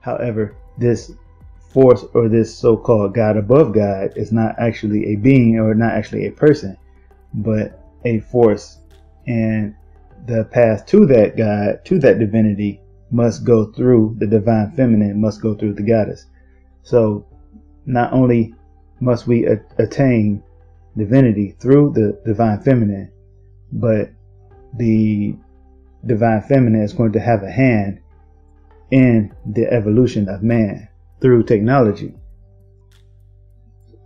However, this force, or this so-called God above God, is not actually a being, or not actually a person, but a force. And the path to that God, to that divinity, must go through the divine feminine, must go through the goddess. So not only must we attain divinity through the divine feminine, but the divine feminine is going to have a hand in the evolution of man through technology.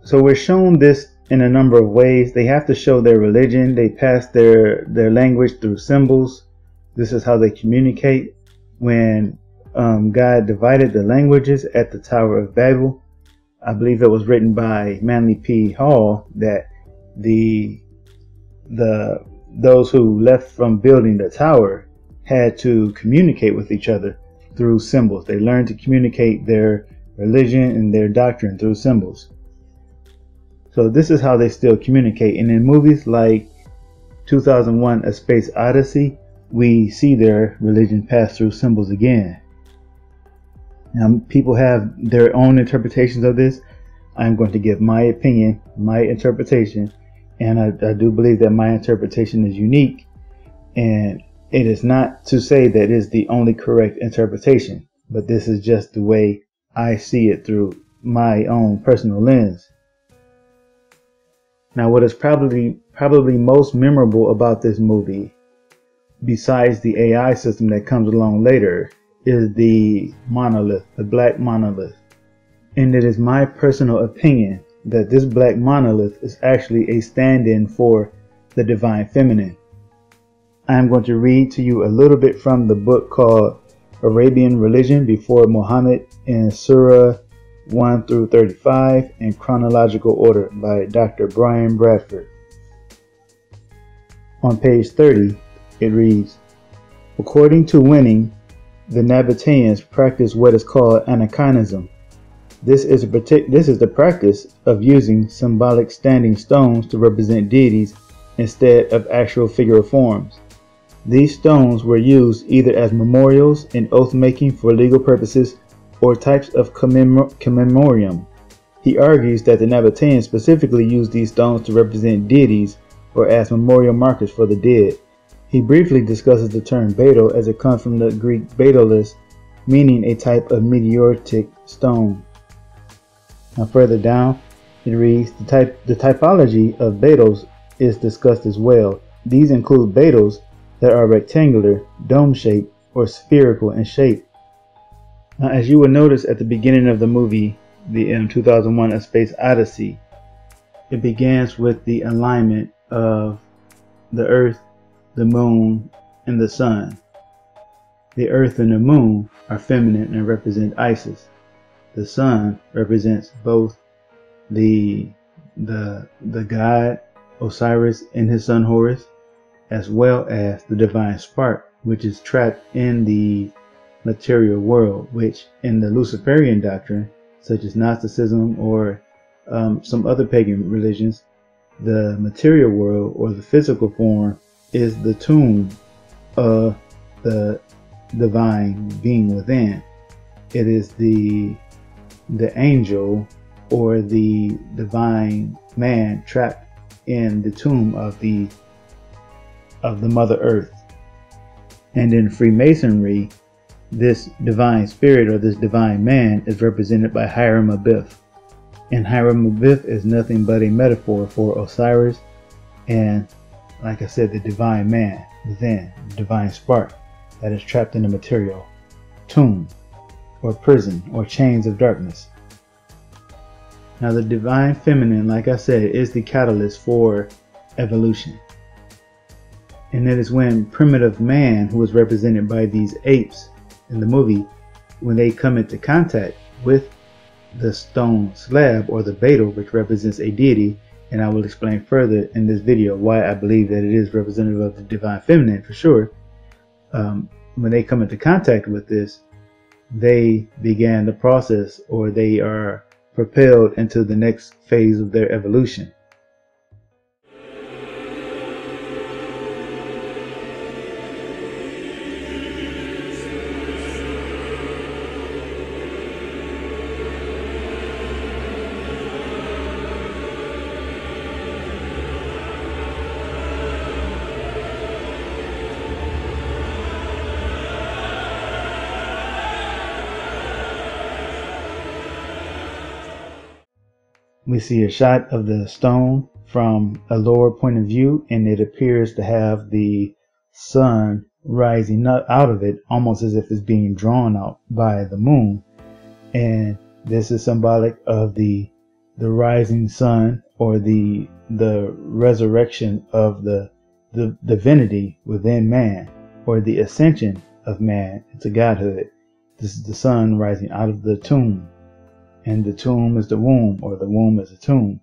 So we're shown this in a number of ways. They have to show their religion. They pass their language through symbols. This is how they communicate. When God divided the languages at the Tower of Babel, I believe it was written by Manly P. Hall that those who left from building the tower had to communicate with each other through symbols. They learned to communicate their religion and their doctrine through symbols. So this is how they still communicate. And in movies like 2001: A Space Odyssey, we see their religion pass through symbols again. Now, people have their own interpretations of this. I'm going to give my opinion, my interpretation, and I do believe that my interpretation is unique, and it is not to say that it is the only correct interpretation, but this is just the way I see it through my own personal lens. Now, what is probably most memorable about this movie, besides the AI system that comes along later, is the monolith, the black monolith. And it is my personal opinion that this black monolith is actually a stand-in for the divine feminine. I am going to read to you a little bit from the book called Arabian Religion Before Muhammad, in Surah 1 through 35 in chronological order, by Dr. Brian Bradford. On page 30, it reads, according to Winning, the Nabateans practice what is called anachronism. This is the practice of using symbolic standing stones to represent deities instead of actual figurative forms. These stones were used either as memorials in oath-making for legal purposes or types of commemorium. He argues that the Nabateans specifically used these stones to represent deities or as memorial markers for the dead. He briefly discusses the term beetle as it comes from the Greek beetlus, meaning a type of meteoritic stone. Now further down, it reads, the typology of beetles is discussed as well. These include beetles that are rectangular, dome-shaped, or spherical in shape. Now, as you will notice at the beginning of the movie, the 2001: A Space Odyssey, it begins with the alignment of the Earth, the Moon, and the Sun. The Earth and the Moon are feminine and represent Isis. The Sun represents both the god Osiris and his son Horus, as well as the divine spark, which is trapped in the material world, which in the Luciferian doctrine, such as Gnosticism or some other pagan religions, the material world, or the physical form, is the tomb of the divine being within. It is the angel or the divine man trapped in the tomb of the Mother Earth. And in Freemasonry, this divine spirit or this divine man is represented by Hiram Abiff. And Hiram Abiff is nothing but a metaphor for Osiris and, like I said, the divine man within, the divine spark that is trapped in the material tomb or prison or chains of darkness. Now the divine feminine, like I said, is the catalyst for evolution. And it is when primitive man, who is represented by these apes in the movie, when they come into contact with the stone slab or the beetle, which represents a deity, and I will explain further in this video why I believe that it is representative of the divine feminine for sure. When they come into contact with this, they began the process, or they are propelled into the next phase of their evolution. we see a shot of the stone from a lower point of view, and it appears to have the sun rising out of it, almost as if it's being drawn out by the moon. And this is symbolic of the rising sun, or the resurrection of the divinity within man, or the ascension of man into godhood. This is the sun rising out of the tomb, and the tomb is the womb, or the womb is the tomb.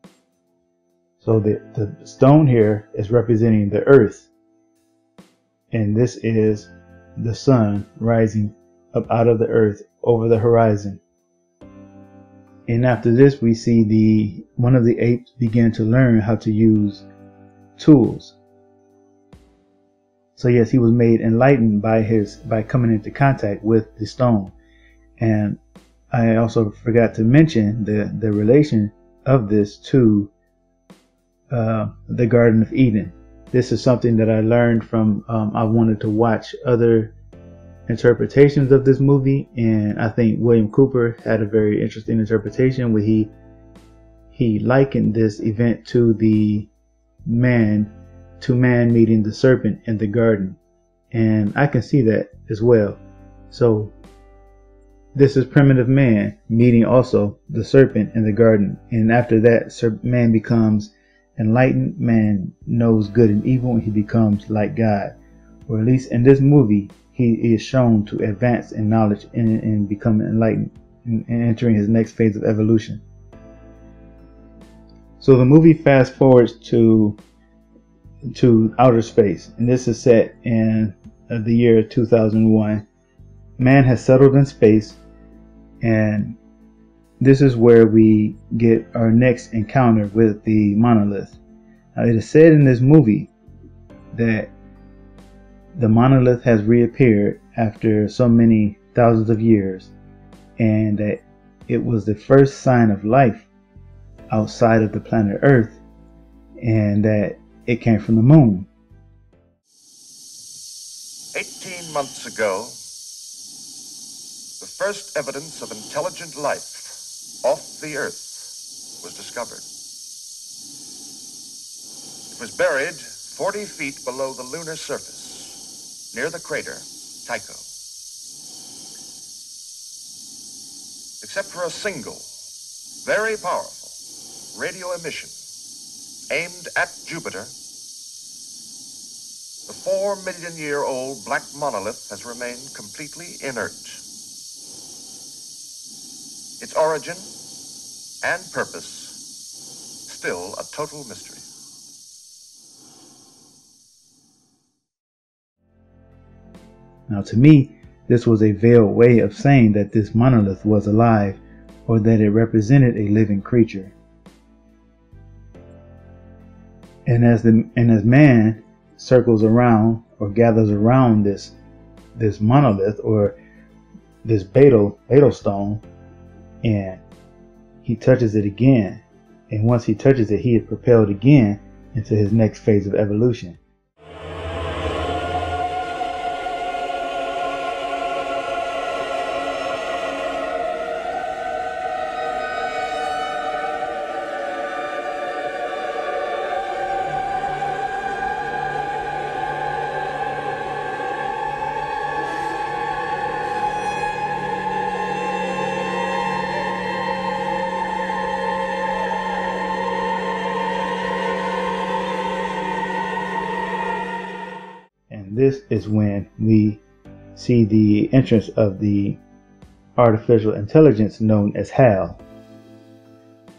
So the stone here is representing the earth, and this is the sun rising up out of the earth over the horizon. And after this, we see one of the apes begin to learn how to use tools. So yes, he was made enlightened by coming into contact with the stone. And I also forgot to mention the relation of this to the Garden of Eden. This is something that I learned from, I wanted to watch other interpretations of this movie, and I think William Cooper had a very interesting interpretation where he likened this event to man meeting the serpent in the garden, and I can see that as well. So this is primitive man meeting also the serpent in the garden, and after that man becomes enlightened. Man knows good and evil, and he becomes like God, or at least in this movie he is shown to advance in knowledge and become enlightened and entering his next phase of evolution. So the movie fast forwards to outer space, and this is set in the year 2001. Man has settled in space, and this is where we get our next encounter with the monolith. Now, it is said in this movie that the monolith has reappeared after so many thousands of years, and that it was the first sign of life outside of the planet Earth, and that it came from the moon. 18 months ago, the first evidence of intelligent life off the Earth was discovered. It was buried 40 feet below the lunar surface, near the crater Tycho. Except for a single, very powerful radio emission aimed at Jupiter, the 4-million-year-old black monolith has remained completely inert. Its origin and purpose still a total mystery. Now, to me, this was a veiled way of saying that this monolith was alive, or that it represented a living creature. And as man circles around or gathers around this monolith, or this betel stone, and he touches it again, and once he touches it, he is propelled again into his next phase of evolution. This is when we see the entrance of the artificial intelligence known as HAL.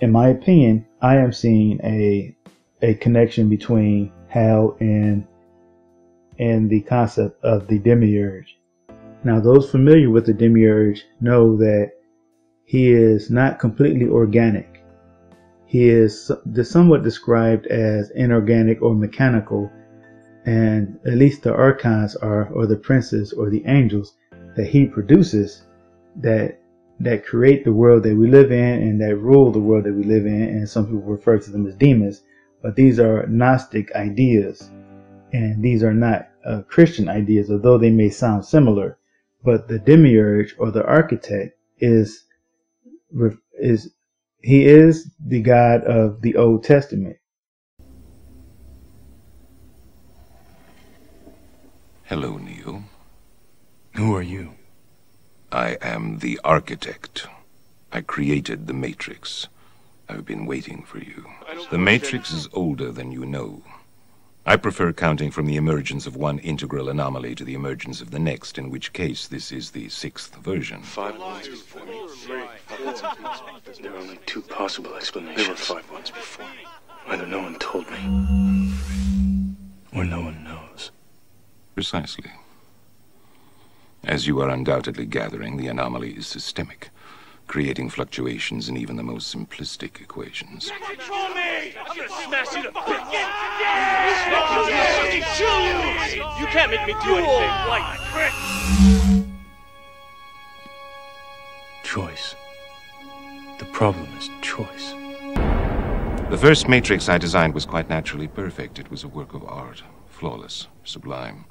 In my opinion, I am seeing a connection between HAL and the concept of the demiurge. Now, those familiar with the demiurge know that he is not completely organic. He is somewhat described as inorganic or mechanical, and at least the archons are, or the princes or the angels that he produces, that create the world that we live in and that rule the world that we live in. And some people refer to them as demons, but these are Gnostic ideas, and these are not Christian ideas, although they may sound similar. But the demiurge, or the architect, is He is the God of the Old Testament. Hello, Neo. Who are you? I am the architect. I created the Matrix. I've been waiting for you. The Matrix is older than you know. I prefer counting from the emergence of one integral anomaly to the emergence of the next, in which case this is the 6th version. 5 ones before me. There are only 2 possible explanations. There were 5 ones before me. Either no one told me, or no one knows. Precisely. As you are undoubtedly gathering, the anomaly is systemic, creating fluctuations in even the most simplistic equations. Control me! I'm gonna smash you to bits! You can't make me do anything, white prick! Choice. The problem is choice. The first Matrix I designed was quite naturally perfect. It was a work of art, flawless, sublime,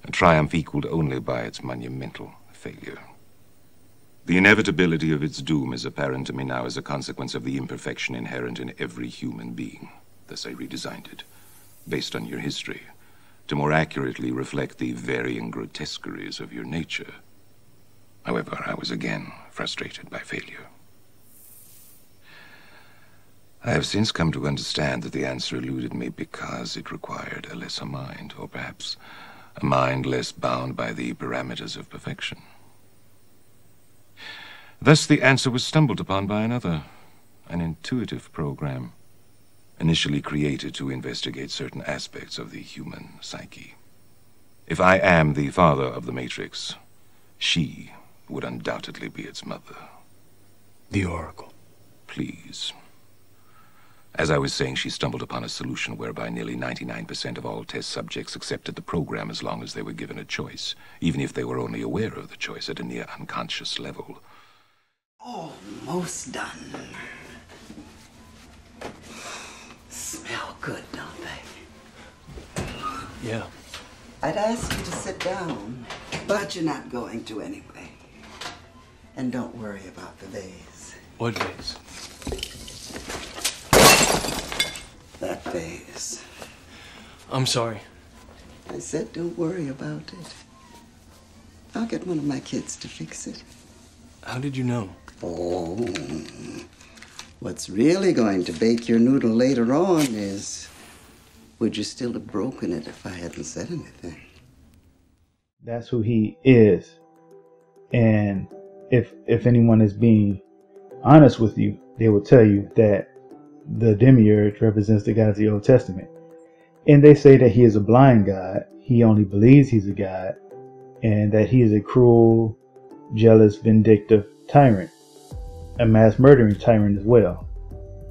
a triumph equaled only by its monumental failure. The inevitability of its doom is apparent to me now as a consequence of the imperfection inherent in every human being. Thus I redesigned it, based on your history, to more accurately reflect the varying grotesqueries of your nature. However, I was again frustrated by failure. I have since come to understand that the answer eluded me because it required a lesser mind, or perhaps a mind less bound by the parameters of perfection. Thus the answer was stumbled upon by another, an intuitive program, initially created to investigate certain aspects of the human psyche. If I am the father of the Matrix, she would undoubtedly be its mother. The Oracle. Please. As I was saying, she stumbled upon a solution whereby nearly 99% of all test subjects accepted the program as long as they were given a choice, even if they were only aware of the choice at a near unconscious level. Almost done. Smell good, don't they? Yeah. I'd ask you to sit down, but you're not going to anyway. And don't worry about the vase. What vase? That vase. I'm sorry. I said don't worry about it. I'll get one of my kids to fix it. How did you know? Oh, what's really going to bake your noodle later on is, would you still have broken it if I hadn't said anything? That's who he is. And if anyone is being honest with you, they will tell you that the demiurge represents the God of the Old Testament. And they say that he is a blind God. He only believes he's a God. And that he is a cruel, jealous, vindictive tyrant. A mass murdering tyrant as well.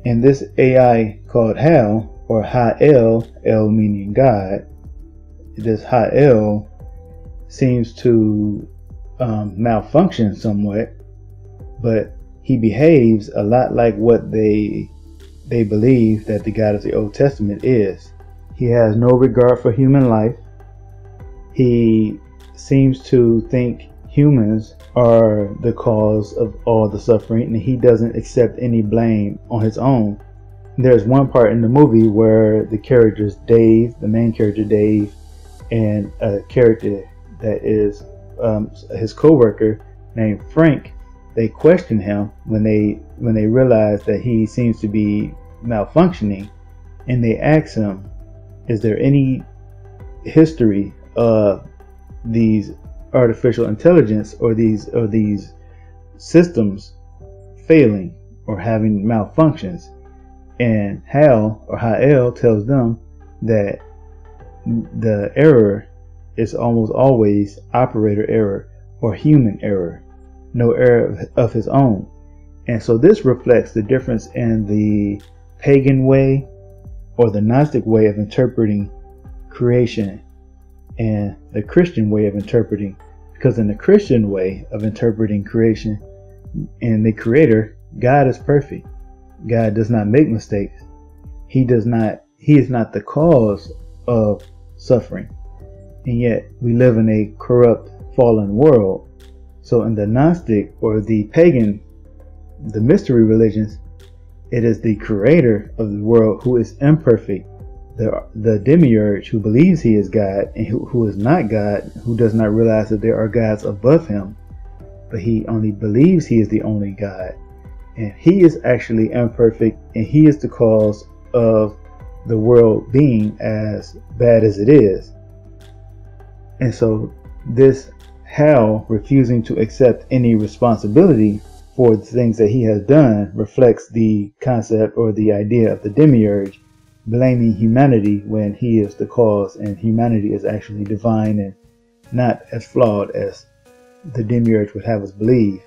And this AI called Hal, or Ha-El, El meaning God, this Ha-El seems to malfunction somewhat, but he behaves a lot like what they believe that the God of the Old Testament is. He has no regard for human life. He seems to think humans are the cause of all the suffering, and he doesn't accept any blame on his own. There's one part in the movie where the characters Dave, the main character Dave, and a character that is his co-worker named Frank, they question him when they realize that he seems to be malfunctioning, and they ask him, is there any history of these artificial intelligence or these systems failing or having malfunctions? And Hal or Ha-El tells them that the error is almost always operator error or human error, no error of his own. And so this reflects the difference in the pagan way or the Gnostic way of interpreting creation and the Christian way of interpreting. Because in the Christian way of interpreting creation and the Creator, God is perfect. God does not make mistakes. He is not the cause of suffering. And yet we live in a corrupt, fallen world. So in the Gnostic or the pagan, the mystery religions, It is the creator of the world who is imperfect, the demiurge who believes he is God and who is not God, who does not realize that there are gods above him, but he only believes he is the only God. And he is actually imperfect, and he is the cause of the world being as bad as it is. And so this Hal refusing to accept any responsibility for the things that he has done reflects the concept or the idea of the demiurge blaming humanity when he is the cause, and humanity is actually divine and not as flawed as the demiurge would have us believe.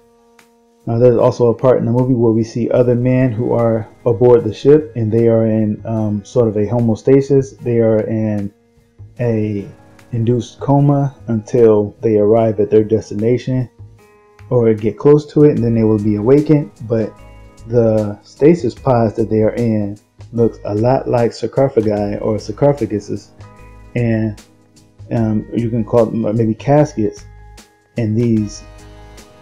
Now, there's also a part in the movie where we see other men who are aboard the ship, and they are in sort of a homeostasis. They are in a induced coma until they arrive at their destination or get close to it, and then they will be awakened. But the stasis pods that they are in looks a lot like sarcophagi or sarcophaguses, and you can call them maybe caskets. And these,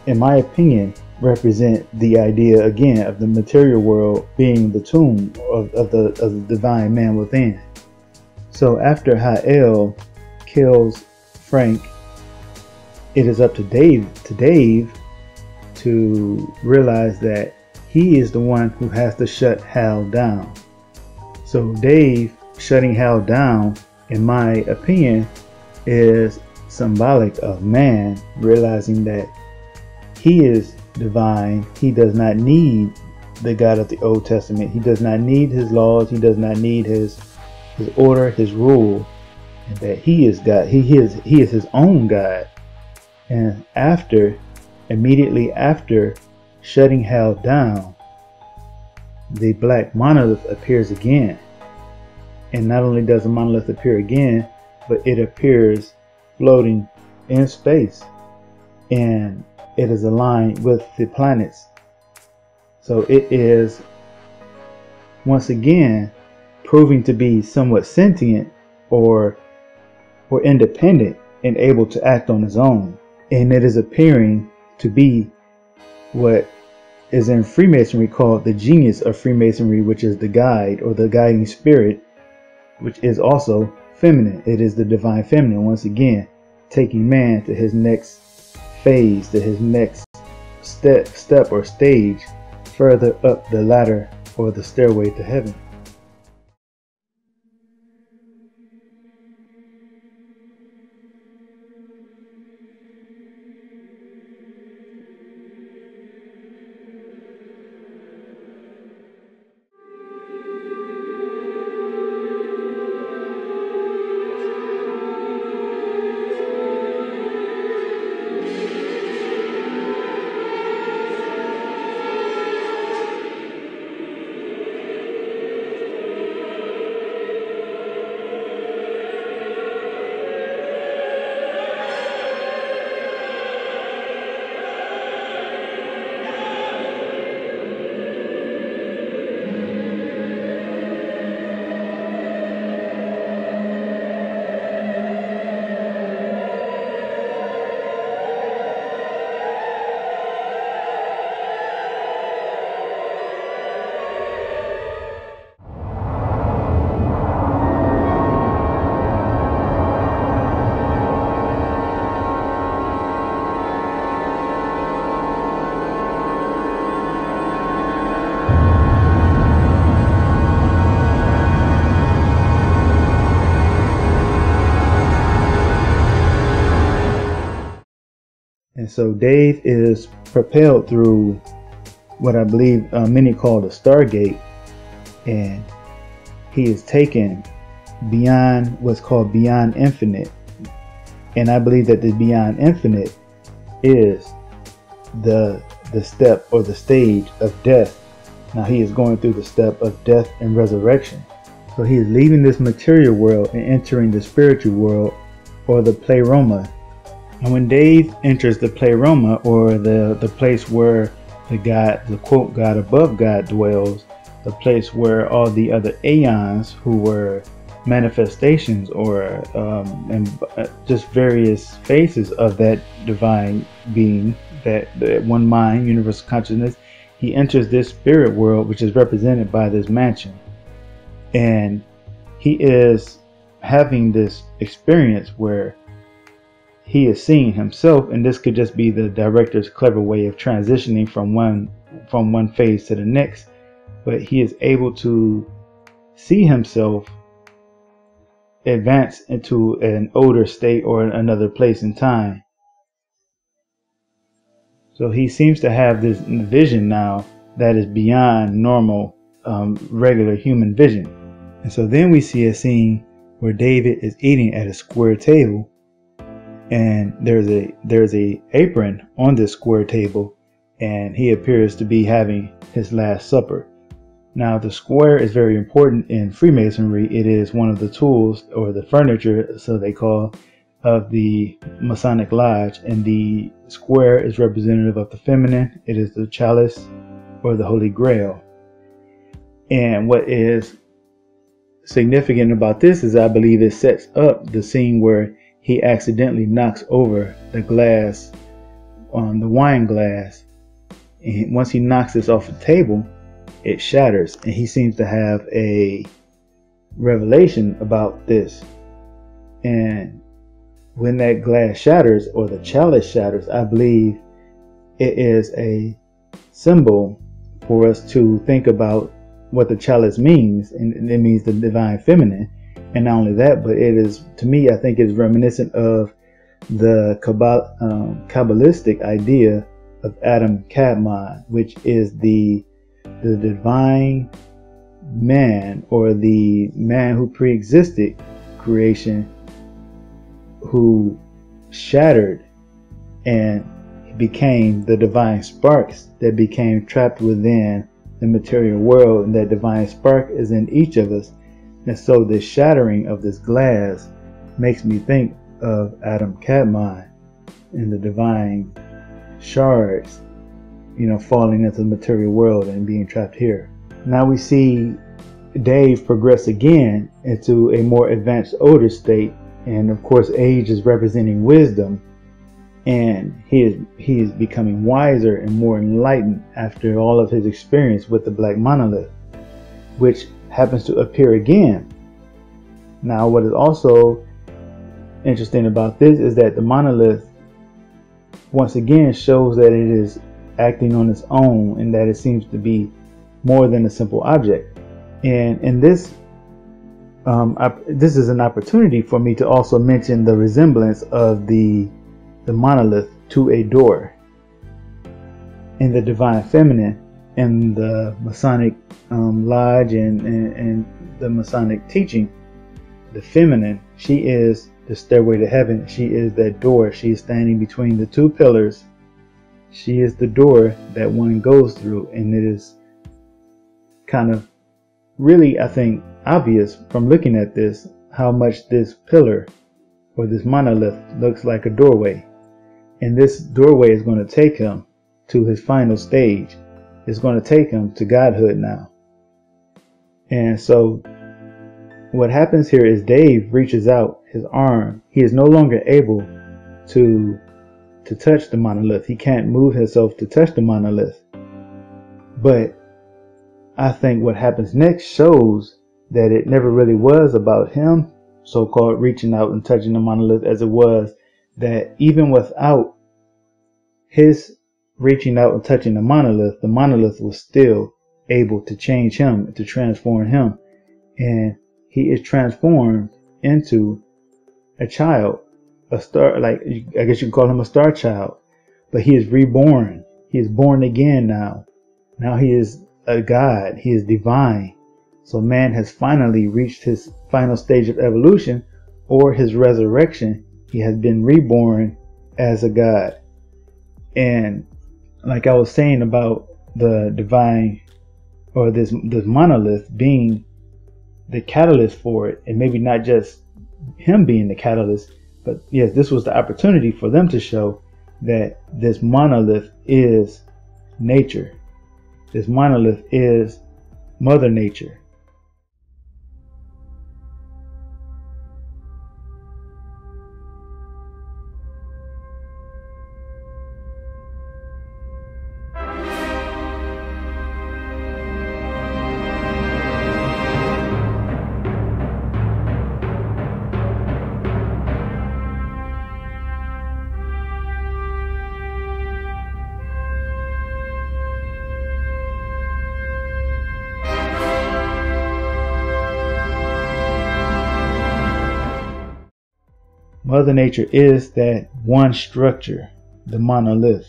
in my opinion, represent the idea again of the material world being the tomb of the divine man within. So after Hal kills Frank, it is up to Dave to realize that he is the one who has to shut Hal down. So Dave shutting Hal down, in my opinion, is symbolic of man realizing that he is divine. He does not need the God of the Old Testament. He does not need his laws. He does not need his order, his rule, and that he is God. He is his own God. And immediately after shutting Hal down, the black monolith appears again. And not only does the monolith appear again, but it appears floating in space, and it is aligned with the planets. So it is once again proving to be somewhat sentient or independent and able to act on its own. And it is appearing to be what is in Freemasonry called the genius of Freemasonry, which is the guide or the guiding spirit, which is also feminine. It is the divine feminine, once again, taking man to his next phase, to his next step or stage, further up the ladder or the stairway to heaven. And so Dave is propelled through what I believe many call the Stargate, and he is taken beyond what's called beyond infinite. And I believe that the beyond infinite is the step or the stage of death. Now he is going through the step of death and resurrection. So he is leaving this material world and entering the spiritual world, or the pleroma. And when Dave enters the pleroma, or the place where the quote God above God dwells, the place where all the other aeons who were manifestations or just various phases of that divine being, that one mind, universal consciousness, he enters this spirit world, which is represented by this mansion, and he is having this experience where he is seeing himself, and this could just be the director's clever way of transitioning from one phase to the next, but he is able to see himself advance into an older state or another place in time. So he seems to have this vision now that is beyond normal, regular human vision. And so then we see a scene where David is eating at a square table, and there's a apron on this square table, and he appears to be having his last supper. Now, the square is very important in Freemasonry. It is one of the tools, or the furniture, so they call, of the Masonic Lodge, and the square is representative of the feminine. It is the chalice or the Holy Grail. And what is significant about this is, I believe, it sets up the scene where he accidentally knocks over the glass, the wine glass, and once he knocks this off the table, it shatters, and he seems to have a revelation about this. And when that glass shatters, or the chalice shatters, I believe it is a symbol for us to think about what the chalice means, and it means the divine feminine. And not only that, but it is, to me, I think it is reminiscent of the Kabbalistic idea of Adam Kadmon, which is the divine man, or the man who pre-existed creation, who shattered and became the divine sparks that became trapped within the material world, and that divine spark is in each of us. And so the shattering of this glass makes me think of Adam Kadmon and the divine shards, falling into the material world and being trapped here. Now we see Dave progress again into a more advanced older state, and of course age is representing wisdom, and he is becoming wiser and more enlightened after all of his experience with the black monolith, which happens to appear again. Now, what is also interesting about this is that the monolith once again shows that it is acting on its own, and that it seems to be more than a simple object. And in this this is an opportunity for me to also mention the resemblance of the monolith to a door in the divine feminine, in the Masonic lodge and the Masonic teaching. The feminine, she is the stairway to heaven. She is that door. She is standing between the two pillars. She is the door that one goes through, and it is kind of really, I think, obvious from looking at this how much this pillar or this monolith looks like a doorway. And this doorway is going to take him to his final stage. It's going to take him to godhood now. And so what happens here is Dave reaches out his arm. He is no longer able to touch the monolith. He can't move himself to touch the monolith. But I think what happens next shows that it never really was about him, so-called reaching out and touching the monolith, as it was that even without his reaching out and touching the monolith was still able to change him, to transform him. And he is transformed into a child, a star, like I guess you can call him a star child, but he is reborn. He is born again now. Now he is a God. He is divine. So man has finally reached his final stage of evolution, or his resurrection. He has been reborn as a God. And like I was saying about the divine, or this monolith being the catalyst for it, and maybe not just him being the catalyst, but yes, this was the opportunity for them to show that this monolith is nature. This monolith is Mother Nature. Mother Nature is that one structure, the monolith,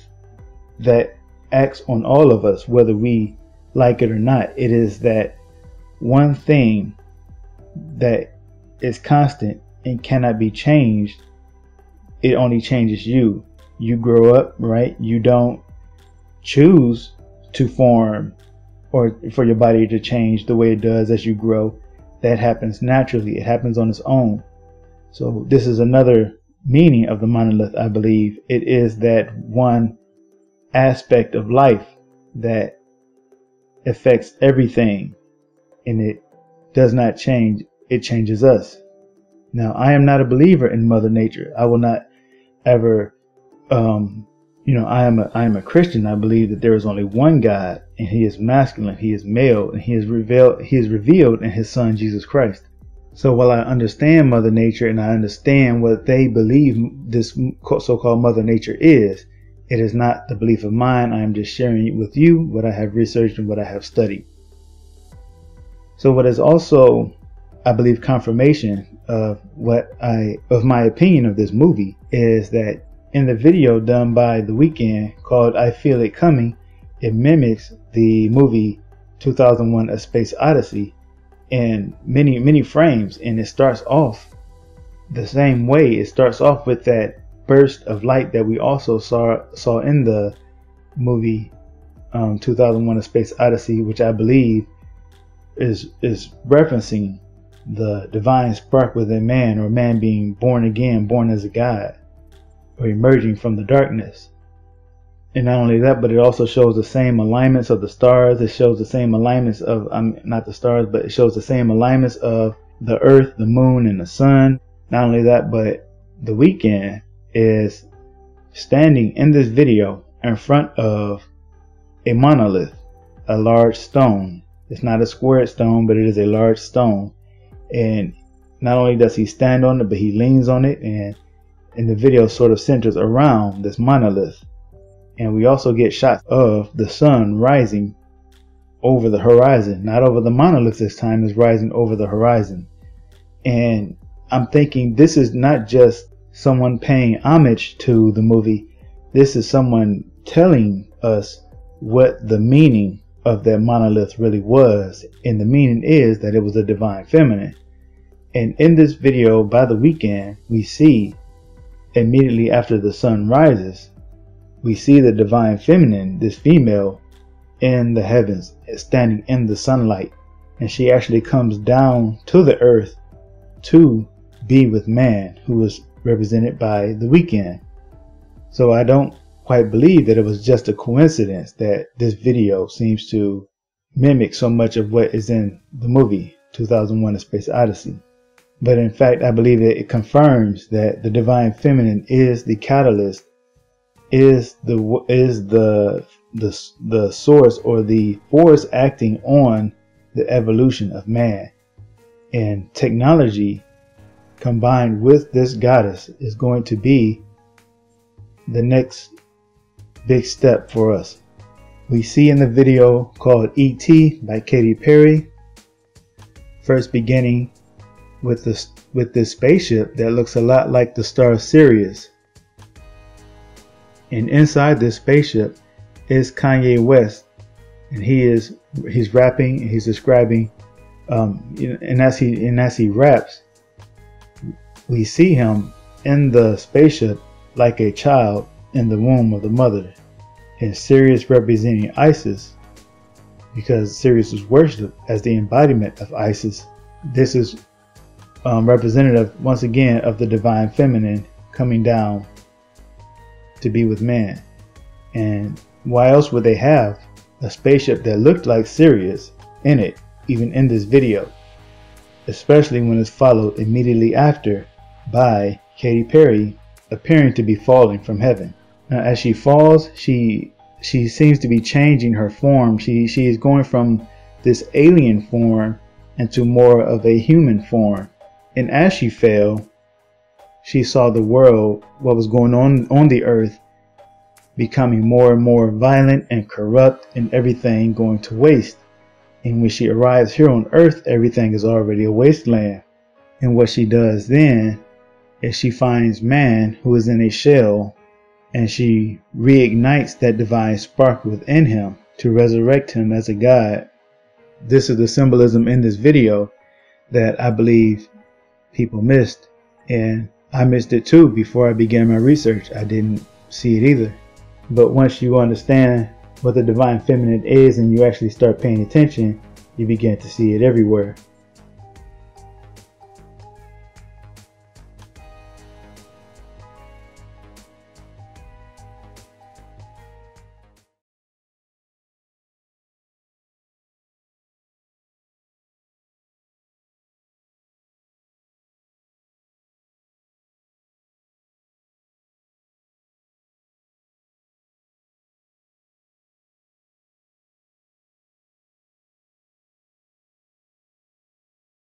that acts on all of us, whether we like it or not. It is that one thing that is constant and cannot be changed. It only changes you. You grow up, right? You don't choose to form or for your body to change the way it does as you grow. That happens naturally. It happens on its own. So this is another meaning of the monolith, I believe. It is that one aspect of life that affects everything, and it does not change. It changes us. Now, I am not a believer in Mother Nature. I will not ever, I am a Christian. I believe that there is only one God, and He is masculine, He is male, and He is revealed in His Son, Jesus Christ. So while I understand Mother Nature and I understand what they believe this so-called Mother Nature is, it is not the belief of mine. I am just sharing with you what I have researched and what I have studied. So what is also, I believe, confirmation of my opinion of this movie is that in the video done by The Weeknd called I Feel It Coming, it mimics the movie 2001 A Space Odyssey in many frames, and it starts off the same way. It starts off with that burst of light that we also saw in the movie 2001 A Space Odyssey, which I believe is referencing the divine spark within man, or man being born again, born as a god, or emerging from the darkness. And not only that, but it also shows the same alignments of the stars. It shows the same alignments of, not the stars, but it shows the same alignments of the earth, the moon, and the sun. Not only that, but The Weeknd is standing in this video in front of a monolith, a large stone. It's not a squared stone, but it is a large stone. And not only does he stand on it, but he leans on it, and the video sort of centers around this monolith. And we also get shots of the sun rising over the horizon, not over the monolith this time, is rising over the horizon. And I'm thinking this is not just someone paying homage to the movie. This is someone telling us what the meaning of that monolith really was. And the meaning is that it was a divine feminine. And in this video by The Weeknd, we see immediately after the sun rises, we see the divine feminine, this female, in the heavens, standing in the sunlight. And she actually comes down to the earth to be with man, who is represented by The Weeknd. So I don't quite believe that it was just a coincidence that this video seems to mimic so much of what is in the movie 2001 A Space Odyssey. But in fact, I believe that it confirms that the divine feminine is the catalyst, is the source or the force acting on the evolution of man. And technology combined with this goddess is going to be the next big step for us. We see in the video called E.T. by Katy Perry, first beginning with this spaceship that looks a lot like the star Sirius. And inside this spaceship is Kanye West, and he's rapping and he's describing, and as he raps, we see him in the spaceship like a child in the womb of the mother, and Sirius representing Isis, because Sirius was worshipped as the embodiment of Isis. This is representative once again of the divine feminine coming down to be with man. And why else would they have a spaceship that looked like Sirius in it, even in this video, especially when it's followed immediately after by Katy Perry appearing to be falling from heaven. Now, as she falls, she seems to be changing her form. She is going from this alien form into more of a human form. And as she fell, she saw the world, what was going on the earth, becoming more and more violent and corrupt, and everything going to waste. And when she arrives here on earth, everything is already a wasteland. And what she does then is she finds man who is in a shell, and she reignites that divine spark within him to resurrect him as a god. This is the symbolism in this video that I believe people missed, and I missed it too before I began my research. I didn't see it either. But once you understand what the divine feminine is and you actually start paying attention, you begin to see it everywhere.